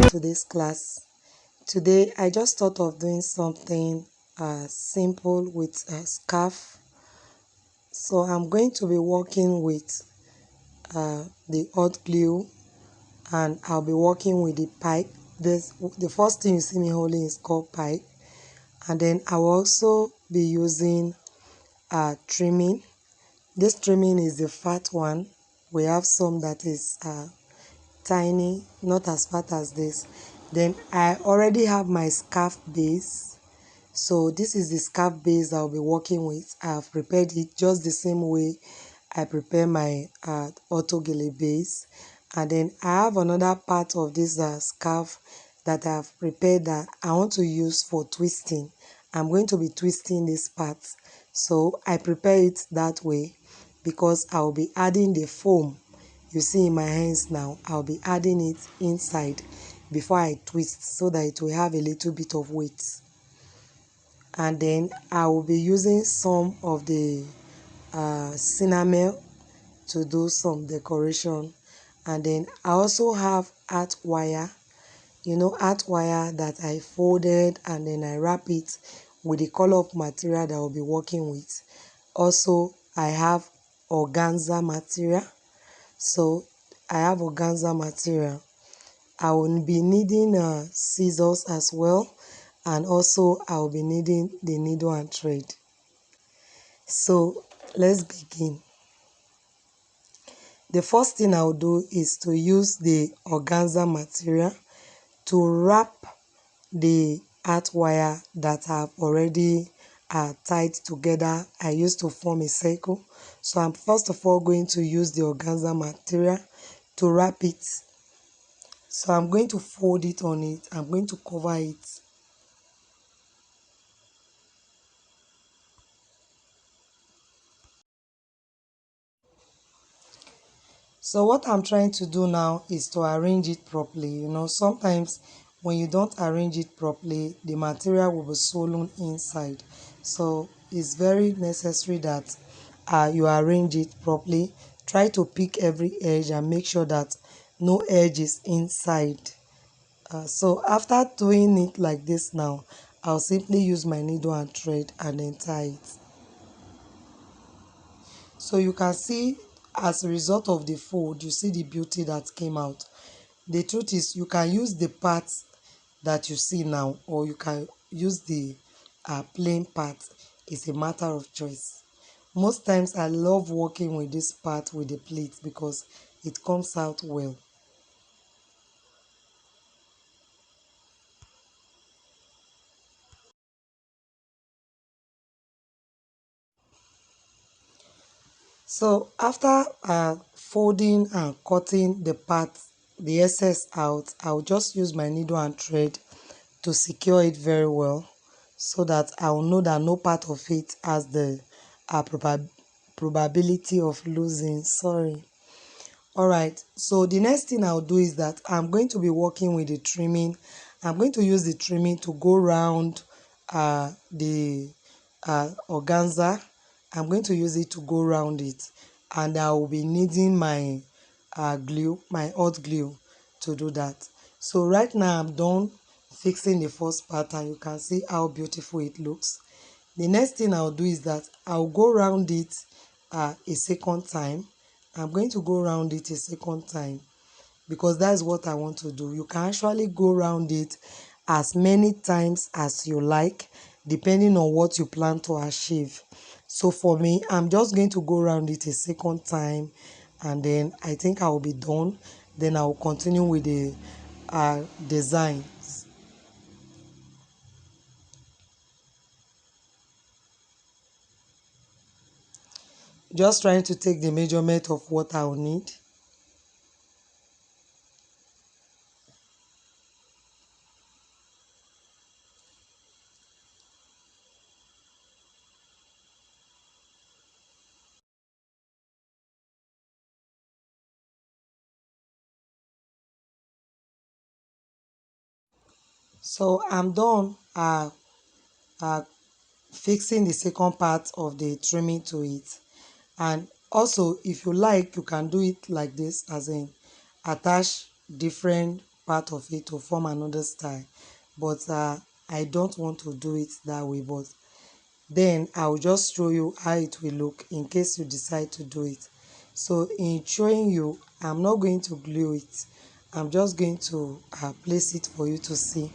today's class. Today I just thought of doing something simple with a scarf. So I'm going to be working with the hot glue, and I'll be working with the pipe. The first thing you see me holding is called pipe, and then I will also be using trimming. This trimming is the fat one. We have some that is tiny, not as fat as this. Then I already have my scarf base. So this is the scarf base I'll be working with. I've prepared it just the same way I prepare my autogele base. And then I have another part of this scarf that I've prepared that I want to use for twisting. I'm going to be twisting this part. So I prepare it that way because I'll be adding the foam. You see in my hands now, I'll be adding it inside before I twist so that it will have a little bit of weight. And then I will be using some of the cinnamon to do some decoration. And then I also have art wire, art wire that I folded and then I wrap it with the color of material that I'll be working with. Also, I have organza material. So I have organza material. I will be needing scissors as well, and also I will be needing the needle and thread. So let's begin. The first thing I'll do is to use the organza material to wrap the art wire that I've already tied together. I used to form a circle. So I'm first of all going to use the organza material to wrap it. So I'm going to fold it on it. I'm going to cover it. So what I'm trying to do now is to arrange it properly. Sometimes when you don't arrange it properly, the material will be swollen inside. So it's very necessary that you arrange it properly. Try to pick every edge and make sure that no edge is inside. So after doing it like this now, I'll simply use my needle and thread and then tie it. So you can see as a result of the fold, you see the beauty that came out. The truth is you can use the parts that you see now, or you can use the plain part. It's a matter of choice. Most times I love working with this part with the pleats because it comes out well. So after folding and cutting the part, the excess out, I'll just use my needle and thread to secure it very well so that I will know that no part of it has the probability of losing. Sorry. Alright, so the next thing I'll do is that I'm going to be working with the trimming. I'm going to use the trimming to go around the organza. I'm going to use it to go around it, and I will be needing my glue, my hot glue, to do that. So right now I'm done fixing the first part, and you can see how beautiful it looks. The next thing I'll do is that I'll go around it a second time. I'm going to go around it a second time because that's what I want to do. You can actually go around it as many times as you like, depending on what you plan to achieve. So for me, I'm just going to go around it a second time, and then I think I will be done. Then I will continue with the design. Just trying to take the measurement of what I will need. So I'm done uh, fixing the second part of the trimming to it. And also, if you like, you can do it like this, as in attach different part of it to form another style, but I don't want to do it that way. But then I'll just show you how it will look in case you decide to do it. So in showing you, I'm not going to glue it. I'm just going to place it for you to see.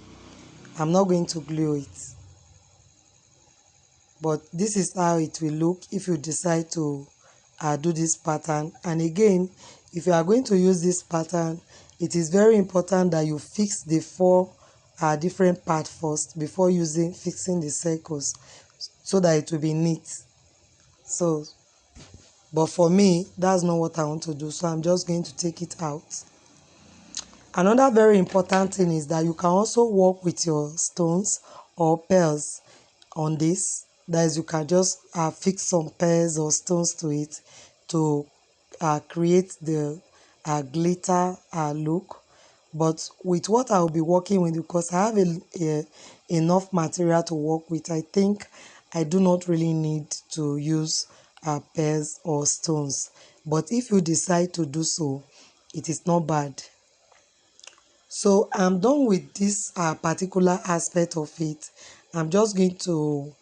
I'm not going to glue it, but this is how it will look if you decide to do this pattern. And again, if you are going to use this pattern, it is very important that you fix the four different parts first before fixing the circles, so that it will be neat. So but for me, that's not what I want to do, so I'm just going to take it out. Another very important thing is that you can also work with your stones or pearls on this. That is, you can just fix some pearls or stones to it to create the glitter look. But with what I will be working with, because I have enough material to work with, I think I do not really need to use pearls or stones. But if you decide to do so, it is not bad. So I'm done with this particular aspect of it. I'm just going to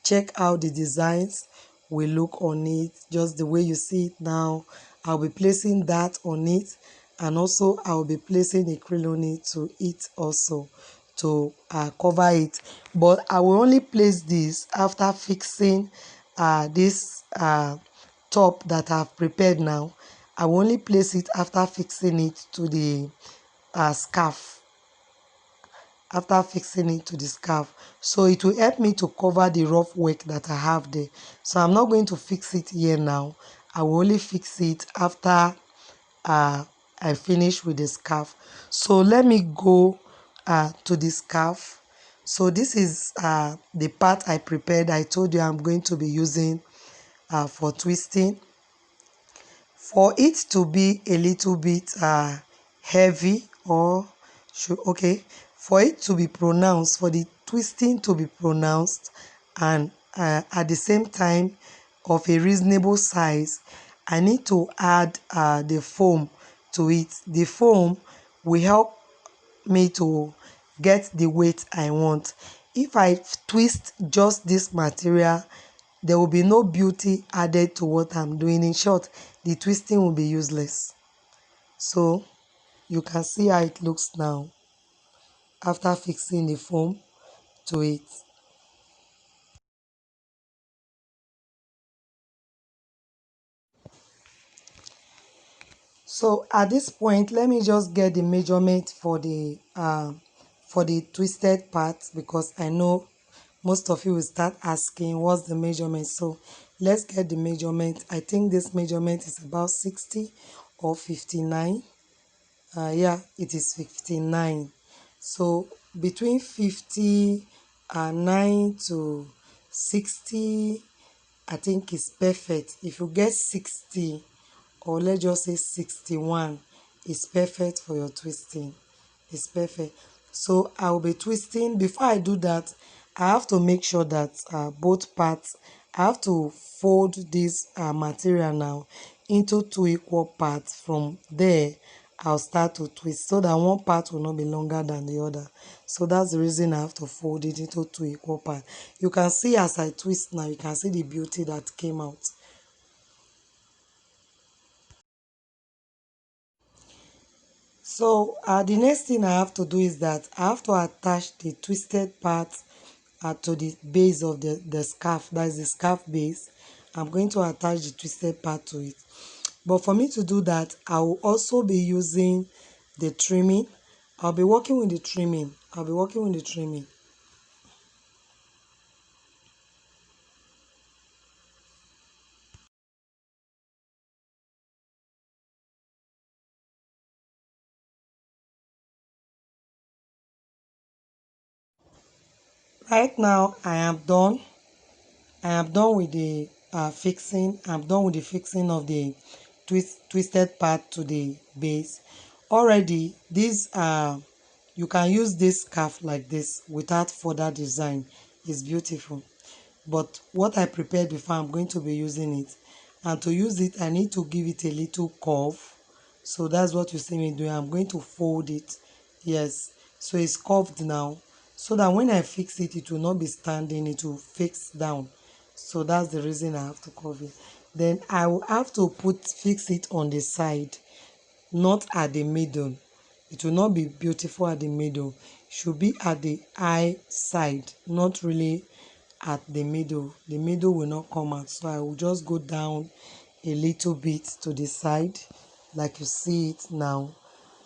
check how the designs will look on it, just the way you see it now. I'll be placing that on it, and also I'll be placing acrylic on it to it also to cover it. But I will only place this after fixing this top that I've prepared now. I will only place it after fixing it to the scarf, after fixing it to the scarf, so it will help me to cover the rough work that I have there. So I'm not going to fix it here now. I will only fix it after I finish with the scarf. So let me go to the scarf. So this is the part I prepared. I told you I'm going to be using for twisting. For it to be a little bit heavy, or okay, for it to be pronounced, for the twisting to be pronounced, and at the same time of a reasonable size, I need to add the foam to it. The foam will help me to get the weight I want. If I twist just this material, there will be no beauty added to what I'm doing. In short, the twisting will be useless. So you can see how it looks now after fixing the foam to it. So at this point, let me just get the measurement for the twisted part, because I know most of you will start asking what's the measurement. So let's get the measurement. I think this measurement is about 60 or 59. Yeah, it is 59. So between 59 to 60, I think is perfect. If you get 60, or let's just say 61, is perfect for your twisting. It's perfect. So I will be twisting. Before I do that, I have to make sure that both parts, I have to fold this material now into two equal parts. From there, I'll start to twist, so that one part will not be longer than the other. So that's the reason I have to fold it into two equal parts. You can see as I twist now, you can see the beauty that came out. So the next thing I have to do is that I have to attach the twisted part to the base of the scarf. That is the scarf base. I'm going to attach the twisted part to it. But for me to do that, I will also be using the trimming. I'll be working with the trimming. I'll be working with the trimming. Right now, I am done with the fixing. I'm done with the fixing of the twisted part to the base. Already, this you can use this scarf like this without further design. It's beautiful. But what I prepared before, I'm going to be using it. And to use it, I need to give it a little curve. So that's what you see me doing. I'm going to fold it Yes, so it's curved now, so that when I fix it, it will not be standing, it will fix down. So that's the reason I have to curve it. Then I will have to fix it on the side, not at the middle. It will not be beautiful at the middle. It should be at the eye side, not really at the middle. The middle will not come out. So I will just go down a little bit to the side, like you see it now.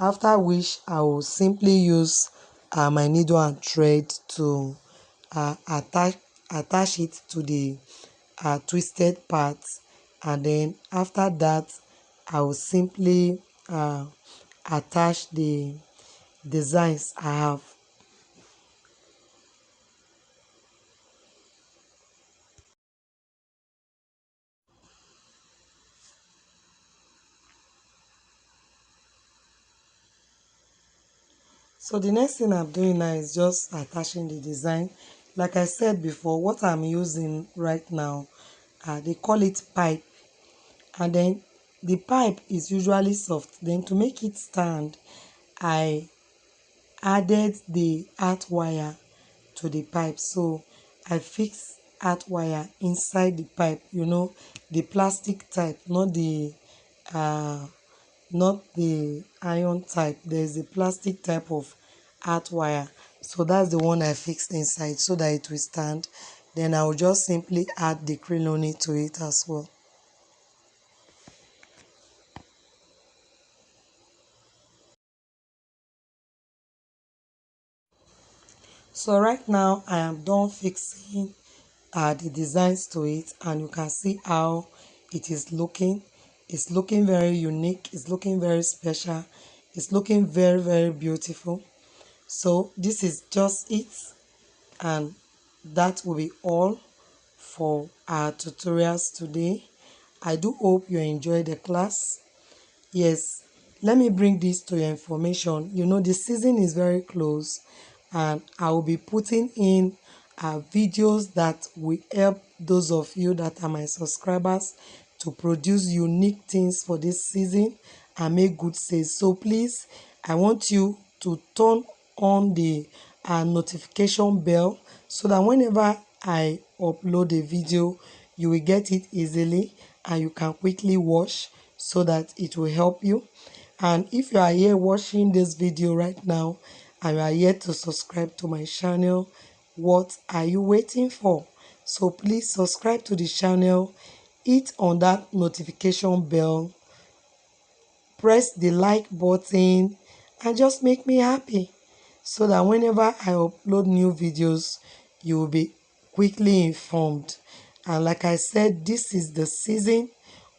After which I will simply use my needle and thread to uh, attach attach it to the twisted part, and then after that I will simply uh, attach the designs I have. So the next thing I'm doing now is just attaching the design. Like I said before, what I'm using right now, they call it pipe, and then the pipe is usually soft. Then to make it stand, I added the earth wire to the pipe. So I fix earth wire inside the pipe, the plastic type, uh not the iron type. There's a plastic type of earth wire. So that's the one I fixed inside so that it will stand. Then I will just simply add the crinoni to it as well. So right now I am done fixing the designs to it, and you can see how it is looking. It's looking very unique, it's looking very special, it's looking very, very beautiful. So this is just it, and that will be all for our tutorials today. I do hope you enjoyed the class. Yes, let me bring this to your information. The season is very close, and I will be putting in videos that will help those of you that are my subscribers to produce unique things for this season and make good sales. So please, I want you to turn on the notification bell so that whenever I upload a video, you will get it easily and you can quickly watch so that it will help you. And if you are here watching this video right now and you are yet to subscribe to my channel, what are you waiting for? So please subscribe to the channel, hit on that notification bell, press the like button, and just make me happy so that whenever I upload new videos, you will be quickly informed. And like I said, this is the season.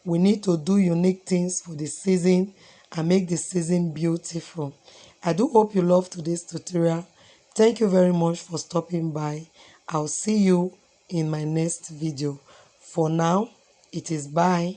We need to do unique things for the season and make the season beautiful. I do hope you love today's tutorial. Thank you very much for stopping by. I'll see you in my next video. For now, it is bye.